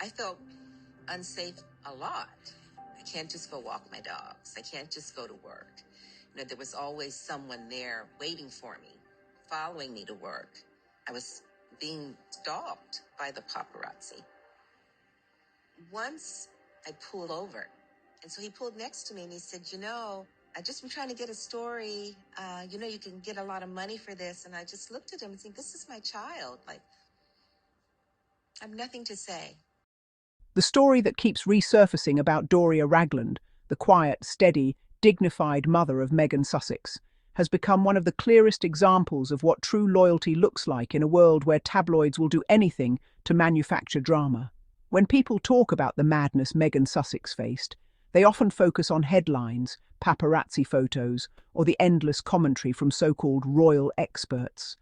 I felt unsafe a lot. I can't just go walk my dogs. I can't just go to work. There was always someone there waiting for me, following me to work. I was being stalked by the paparazzi. Once I pulled over, and so he pulled next to me and he said, I just been trying to get a story. You can get a lot of money for this. And I just looked at him and said, this is my child. I have nothing to say. The story that keeps resurfacing about Doria Ragland, the quiet, steady, dignified mother of Meghan Sussex, has become one of the clearest examples of what true loyalty looks like in a world where tabloids will do anything to manufacture drama. When people talk about the madness Meghan Sussex faced, they often focus on headlines, paparazzi photos, or the endless commentary from so-called royal experts.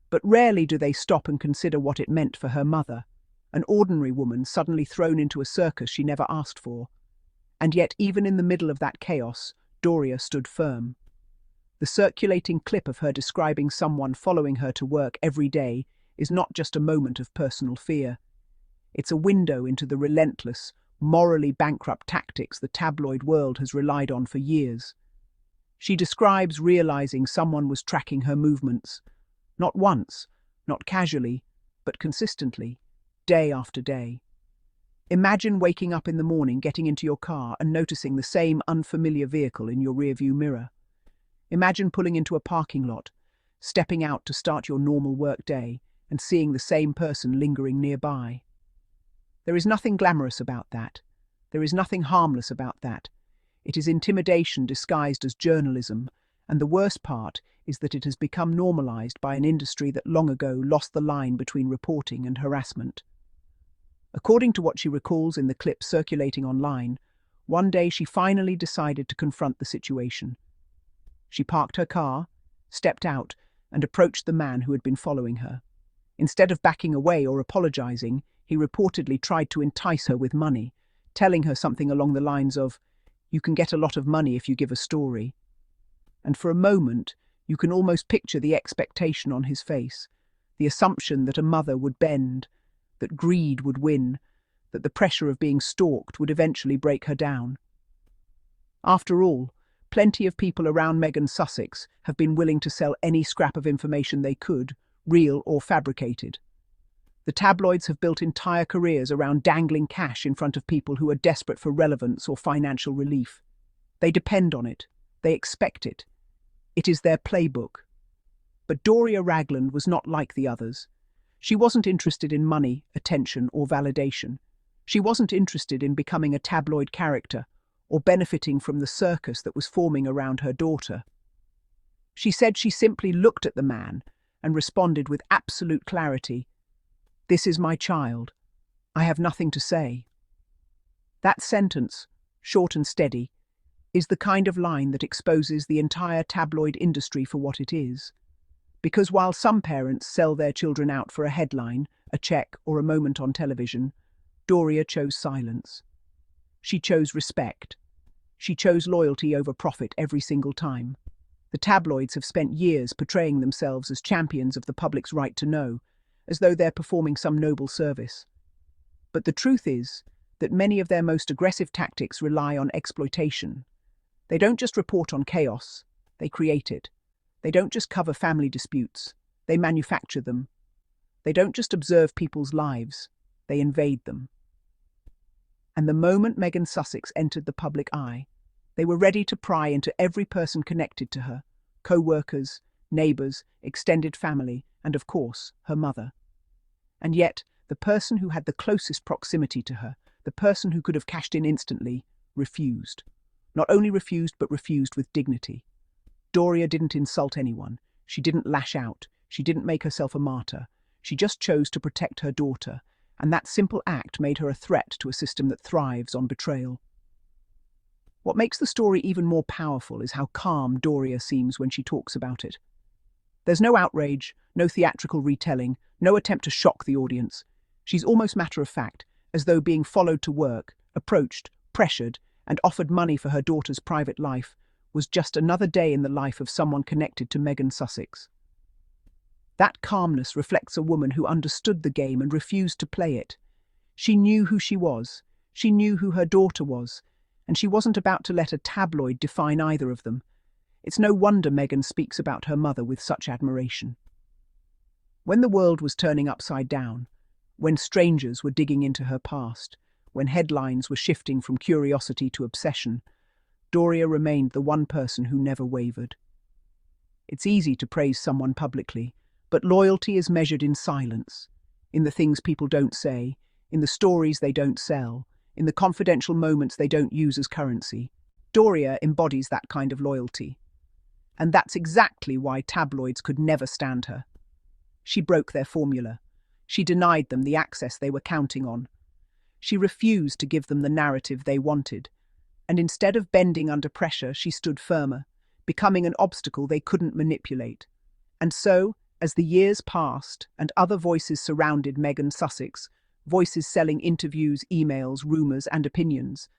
But rarely do they stop and consider what it meant for her mother, an ordinary woman suddenly thrown into a circus she never asked for. And yet, even in the middle of that chaos, Doria stood firm. The circulating clip of her describing someone following her to work every day is not just a moment of personal fear. It's a window into the relentless, morally bankrupt tactics the tabloid world has relied on for years. She describes realizing someone was tracking her movements, not once, not casually, but consistently, day after day. Imagine waking up in the morning, getting into your car and noticing the same unfamiliar vehicle in your rearview mirror. Imagine pulling into a parking lot, stepping out to start your normal work day, and seeing the same person lingering nearby. There is nothing glamorous about that. There is nothing harmless about that. It is intimidation disguised as journalism, and the worst part is that it has become normalized by an industry that long ago lost the line between reporting and harassment. According to what she recalls in the clip circulating online, one day she finally decided to confront the situation. She parked her car, stepped out, and approached the man who had been following her. Instead of backing away or apologizing, he reportedly tried to entice her with money, telling her something along the lines of, "You can get a lot of money if you give a story." And for a moment, you can almost picture the expectation on his face, the assumption that a mother would bend, that greed would win, that the pressure of being stalked would eventually break her down. After all, plenty of people around Meghan Sussex have been willing to sell any scrap of information they could, real or fabricated. The tabloids have built entire careers around dangling cash in front of people who are desperate for relevance or financial relief. They depend on it. They expect it. It is their playbook. But Doria Ragland was not like the others. She wasn't interested in money, attention, or validation. She wasn't interested in becoming a tabloid character or benefiting from the circus that was forming around her daughter. She said she simply looked at the man and responded with absolute clarity, "This is my child. I have nothing to say." That sentence, short and steady, is the kind of line that exposes the entire tabloid industry for what it is. Because while some parents sell their children out for a headline, a check, or a moment on television, Doria chose silence. She chose respect. She chose loyalty over profit every single time. The tabloids have spent years portraying themselves as champions of the public's right to know, as though they're performing some noble service. But the truth is that many of their most aggressive tactics rely on exploitation. They don't just report on chaos, they create it. They don't just cover family disputes, they manufacture them. They don't just observe people's lives, they invade them. And the moment Meghan Sussex entered the public eye, they were ready to pry into every person connected to her, co-workers, neighbours, extended family, and of course, her mother. And yet, the person who had the closest proximity to her, the person who could have cashed in instantly, refused. Not only refused, but refused with dignity. Doria didn't insult anyone. She didn't lash out. She didn't make herself a martyr. She just chose to protect her daughter, and that simple act made her a threat to a system that thrives on betrayal. What makes the story even more powerful is how calm Doria seems when she talks about it. There's no outrage, no theatrical retelling, no attempt to shock the audience. She's almost matter-of-fact, as though being followed to work, approached, pressured, and offered money for her daughter's private life was just another day in the life of someone connected to Meghan Sussex. That calmness reflects a woman who understood the game and refused to play it. She knew who she was. She knew who her daughter was. And she wasn't about to let a tabloid define either of them. It's no wonder Meghan speaks about her mother with such admiration. When the world was turning upside down, when strangers were digging into her past, when headlines were shifting from curiosity to obsession, Doria remained the one person who never wavered. It's easy to praise someone publicly, but loyalty is measured in silence, in the things people don't say, in the stories they don't sell, in the confidential moments they don't use as currency. Doria embodies that kind of loyalty. And that's exactly why tabloids could never stand her. She broke their formula. She denied them the access they were counting on. She refused to give them the narrative they wanted. And instead of bending under pressure, she stood firmer, becoming an obstacle they couldn't manipulate. And so, as the years passed and other voices surrounded Meghan Sussex, voices selling interviews, emails, rumours and opinions,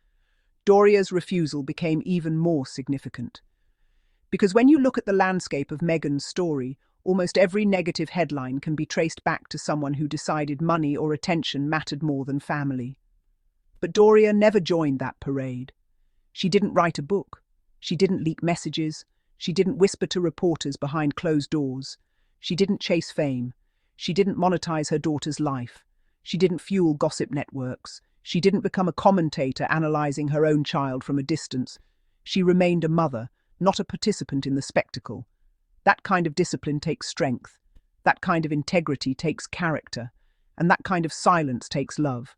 Doria's refusal became even more significant. Because when you look at the landscape of Meghan's story, almost every negative headline can be traced back to someone who decided money or attention mattered more than family. But Doria never joined that parade. She didn't write a book. She didn't leak messages. She didn't whisper to reporters behind closed doors. She didn't chase fame. She didn't monetize her daughter's life. She didn't fuel gossip networks. She didn't become a commentator analyzing her own child from a distance. She remained a mother, not a participant in the spectacle. That kind of discipline takes strength. That kind of integrity takes character. And that kind of silence takes love.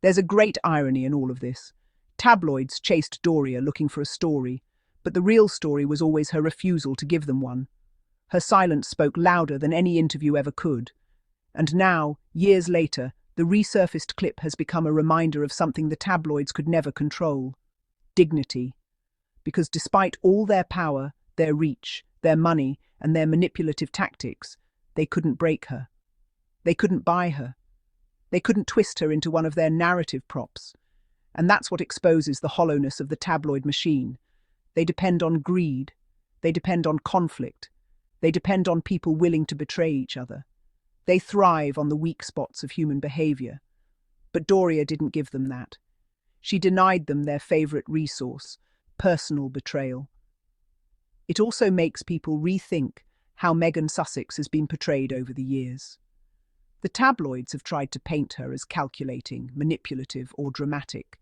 There's a great irony in all of this. Tabloids chased Doria looking for a story, but the real story was always her refusal to give them one. Her silence spoke louder than any interview ever could. And now, years later, the resurfaced clip has become a reminder of something the tabloids could never control: dignity. Because despite all their power, their reach, their money, and their manipulative tactics, they couldn't break her. They couldn't buy her. They couldn't twist her into one of their narrative props. And that's what exposes the hollowness of the tabloid machine. They depend on greed. They depend on conflict. They depend on people willing to betray each other. They thrive on the weak spots of human behavior. But Doria didn't give them that. She denied them their favorite resource: personal betrayal. It also makes people rethink how Meghan Sussex has been portrayed over the years. The tabloids have tried to paint her as calculating, manipulative, or dramatic.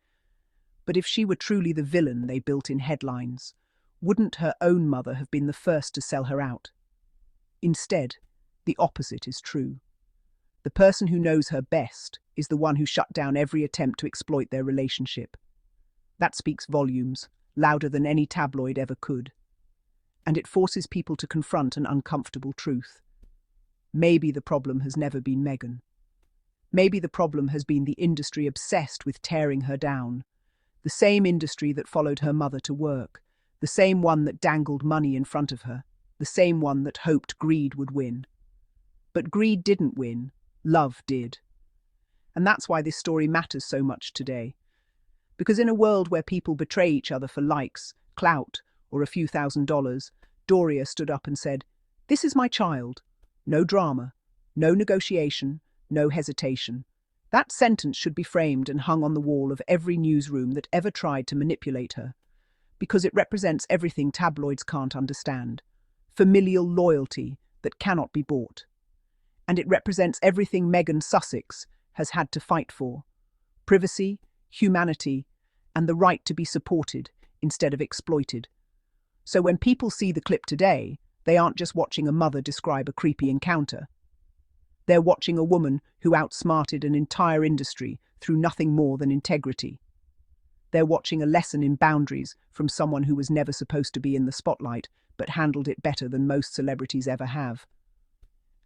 But if she were truly the villain they built in headlines, wouldn't her own mother have been the first to sell her out? Instead, the opposite is true. The person who knows her best is the one who shut down every attempt to exploit their relationship. That speaks volumes, louder than any tabloid ever could. And it forces people to confront an uncomfortable truth. Maybe the problem has never been Meghan. Maybe the problem has been the industry obsessed with tearing her down. The same industry that followed her mother to work. The same one that dangled money in front of her. The same one that hoped greed would win. But greed didn't win. Love did. And that's why this story matters so much today. Because in a world where people betray each other for likes, clout, or a few $1,000s, Doria stood up and said, "This is my child. No drama, no negotiation, no hesitation." That sentence should be framed and hung on the wall of every newsroom that ever tried to manipulate her, because it represents everything tabloids can't understand: familial loyalty that cannot be bought. And it represents everything Meghan Sussex has had to fight for: privacy, humanity, and the right to be supported instead of exploited. So when people see the clip today, they aren't just watching a mother describe a creepy encounter. They're watching a woman who outsmarted an entire industry through nothing more than integrity. They're watching a lesson in boundaries from someone who was never supposed to be in the spotlight, but handled it better than most celebrities ever have.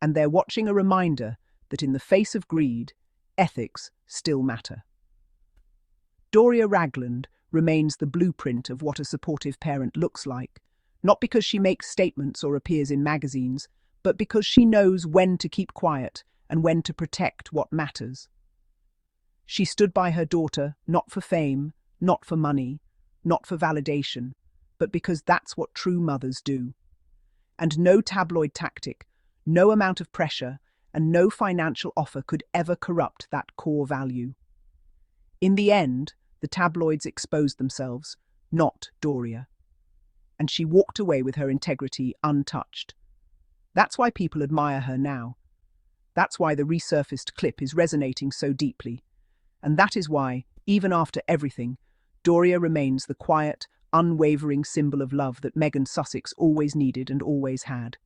And they're watching a reminder that in the face of greed, ethics still matter. Doria Ragland remains the blueprint of what a supportive parent looks like, not because she makes statements or appears in magazines, but because she knows when to keep quiet and when to protect what matters. She stood by her daughter, not for fame, not for money, not for validation, but because that's what true mothers do. And no tabloid tactic, no amount of pressure, and no financial offer could ever corrupt that core value. In the end, the tabloids exposed themselves, not Doria, and she walked away with her integrity untouched. That's why people admire her now. That's why the resurfaced clip is resonating so deeply. And that is why, even after everything, Doria remains the quiet, unwavering symbol of love that Meghan Sussex always needed and always had.